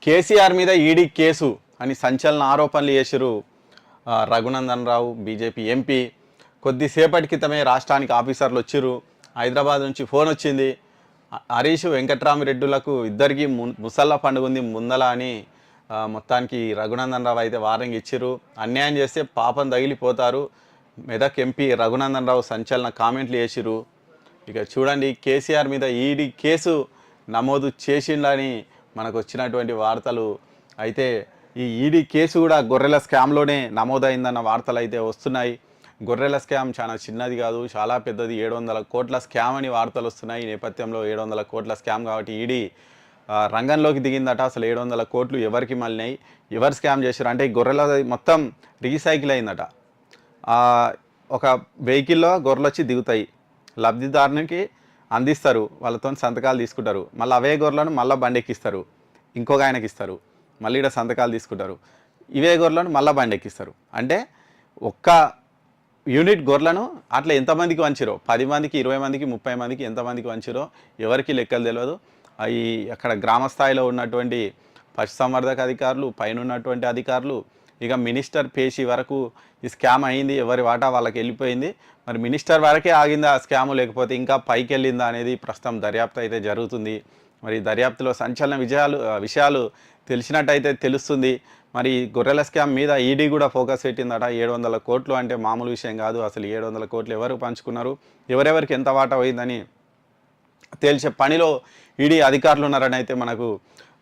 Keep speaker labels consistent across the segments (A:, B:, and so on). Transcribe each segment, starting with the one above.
A: కేసీఆర్ మీద ED case అని సంచలన ఆరోపణలు చేసిరు రఘునందన్ రావు బీజేపీ ఎంపీ. కొద్దిసేపటి క్రితమే రాష్ట్రానికి ఆఫీసర్లు వచ్చిర్రు. హైదరాబాద్ నుంచి ఫోన్ వచ్చింది. హరీష్ వెంకట్రామిరెడ్డులకు ఇద్దరికి ముసళ్ళ పండుగ ఉంది ముందల అని మొత్తానికి రఘునందన్ రావు అయితే వార్నింగ్ ఇచ్చిర్రు. అన్యాయం చేస్తే పాపం తగిలిపోతారు. మెదక్ ఎంపీ రఘునందన్ రావు సంచలన కామెంట్లు చేసిర్రు. ఇక చూడండి, కేసీఆర్ మీద ఈడీ కేసు నమోదు చేసిండని మనకు వచ్చినటువంటి వార్తలు అయితే ఈ ఈడీ కేసు కూడా గొర్రెల స్కామ్లోనే నమోదైందన్న వార్తలు అయితే వస్తున్నాయి. గొర్రెల స్కామ్ చాలా చిన్నది కాదు, చాలా పెద్దది. 700 కోట్ల స్కామ్ అని వార్తలు వస్తున్నాయి. ఈ నేపథ్యంలో 700 కోట్ల స్కామ్ కాబట్టి ఈడీ రంగంలోకి దిగిందట. అసలు 700 కోట్లు ఎవరికి మళ్ళినాయి, ఎవరు స్కామ్ చేశారు అంటే గొర్రెల మొత్తం రీసైకిల్ అయిందట. ఒక వెహికల్లో గొర్రెలు వచ్చి దిగుతాయి, లబ్ధిదారునికి అందిస్తారు, వాళ్ళతో సంతకాలు తీసుకుంటారు. మళ్ళీ అవే గొర్రెలను మళ్ళీ బండి ఎక్కిస్తారు, ఇంకొక ఆయనకి ఇస్తారు, మళ్ళీ ఇక్కడ సంతకాలు తీసుకుంటారు. ఇవే గొర్రెలను మళ్ళీ బండి ఎక్కిస్తారు. అంటే ఒక్క యూనిట్ గొర్రెలను అట్లా ఎంతమందికి వంచిరో, 10 మందికి, 20 మందికి, 30 మందికి ఎంతమందికి వంచిరో ఎవరికి లెక్కలు తెలియదు. అవి అక్కడ గ్రామ స్థాయిలో ఉన్నటువంటి పశుసంవర్ధక అధికారులు, పైన ఉన్నటువంటి అధికారులు, ఇక మినిస్టర్ పేషి వరకు ఈ స్కామ్ అయింది, ఎవరి వాటా వాళ్ళకి వెళ్ళిపోయింది. మరి మినిస్టర్ వరకే ఆగిందా ఆ స్కాము, లేకపోతే ఇంకా పైకి వెళ్ళిందా అనేది ప్రస్తుతం దర్యాప్తు అయితే జరుగుతుంది. మరి దర్యాప్తులో సంచలన విషయాలు తెలిసినట్టయితే తెలుస్తుంది. మరి గొర్రెల స్కామ్ మీద ఈడీ కూడా ఫోకస్ పెట్టిందట. 700 కోట్లు అంటే మామూలు విషయం కాదు. అసలు 700 కోట్లు ఎవరు పంచుకున్నారు, ఎవరెవరికి ఎంత వాటా పోయిందని తేల్చే పనిలో ఈడీ అధికారులు ఉన్నారని అయితే మనకు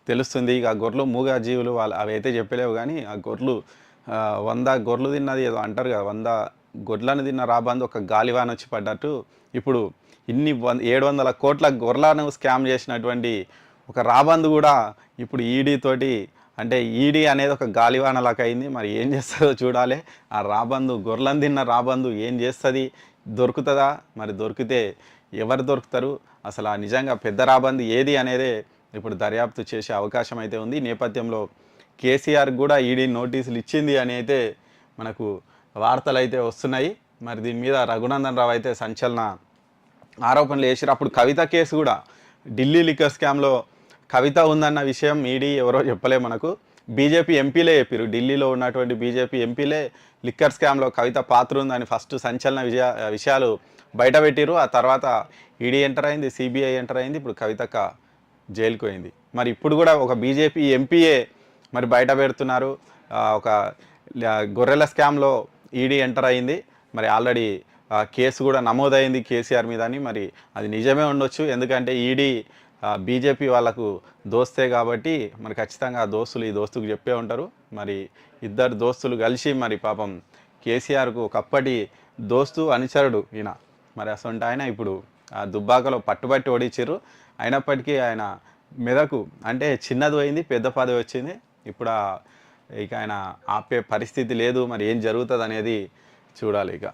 A: తెలుస్తుంది. ఇక గొర్రెలు మూగ జీవులు, వాళ్ళు అవి అయితే చెప్పలేవు. కానీ ఆ గొర్రెలు 100 గొర్రెలు తిన్నది ఏదో అంటారు కదా, 100 గొడ్లను తిన్న రాబందు ఒక గాలివాన వచ్చి పడ్డట్టు ఇప్పుడు ఇన్ని 700 కోట్ల గొర్రెలను స్కామ్ చేసినటువంటి ఒక రాబందు కూడా ఇప్పుడు ఈడీ తోటి, అంటే ఈడీ అనేది ఒక గాలివానలాగా అయింది. మరి ఏం చేస్తుందో చూడాలి. ఆ రాబందు, గొర్రెలను తిన్న రాబందు ఏం చేస్తుంది, దొరుకుతుందా? మరి దొరికితే ఎవరు దొరుకుతారు, అసలు ఆ నిజంగా పెద్ద రాబందు ఏది అనేది ఇప్పుడు దర్యాప్తు చేసే అవకాశం అయితే ఉంది. నేపథ్యంలో కేసీఆర్ కూడా ఈడీ నోటీసులు ఇచ్చింది అని అయితే మనకు వార్తలు అయితే వస్తున్నాయి. మరి దీని మీద రఘునందన్ రావు అయితే సంచలన ఆరోపణలు చేశారు. అప్పుడు కవిత కేసు కూడా, ఢిల్లీ లిక్కర్ స్కామ్లో కవిత ఉందన్న విషయం ఈడీ ఎవరో చెప్పలే మనకు, బీజేపీ ఎంపీలే చెప్పారు. ఢిల్లీలో ఉన్నటువంటి బీజేపీ ఎంపీలే లిక్కర్ స్కామ్లో కవిత పాత్ర ఉందని ఫస్ట్ సంచలన విషయాలు బయటపెట్టిరు. ఆ తర్వాత ఈడీ ఎంటర్ అయింది, సిబిఐ ఎంటర్ అయింది, ఇప్పుడు కవితక్క జైలుకు పోయింది. మరి ఇప్పుడు కూడా ఒక బీజేపీ ఎంపీఏ మరి బయట పెడుతున్నారు. ఒక గొర్రెల స్కామ్లో ఈడీ ఎంటర్ అయింది. మరి ఆల్రెడీ కేసు కూడా నమోదైంది కేసీఆర్ మీద అని. మరి అది నిజమే ఉండొచ్చు, ఎందుకంటే ఈడీ బీజేపీ వాళ్ళకు దోస్తే కాబట్టి మరి ఖచ్చితంగా ఆ దోస్తులు ఈ దోస్తుకు చెప్పే ఉంటారు. మరి ఇద్దరు దోస్తులు కలిసి మరి పాపం కేసీఆర్కు ఒకప్పటి దోస్తు అనుచరుడు ఈయన, మరి అసలు ఆయన ఇప్పుడు ఆ దుబ్బాకలో పట్టుబట్టి ఓడించారు. అయినప్పటికీ ఆయన మెదకు అంటే చిన్నది పోయింది, పెద్ద పదవి వచ్చింది. ఇప్పుడు ఇక ఆయన ఆపే పరిస్థితి లేదు. మరి ఏం జరుగుతుంది అనేది చూడాలి ఇక.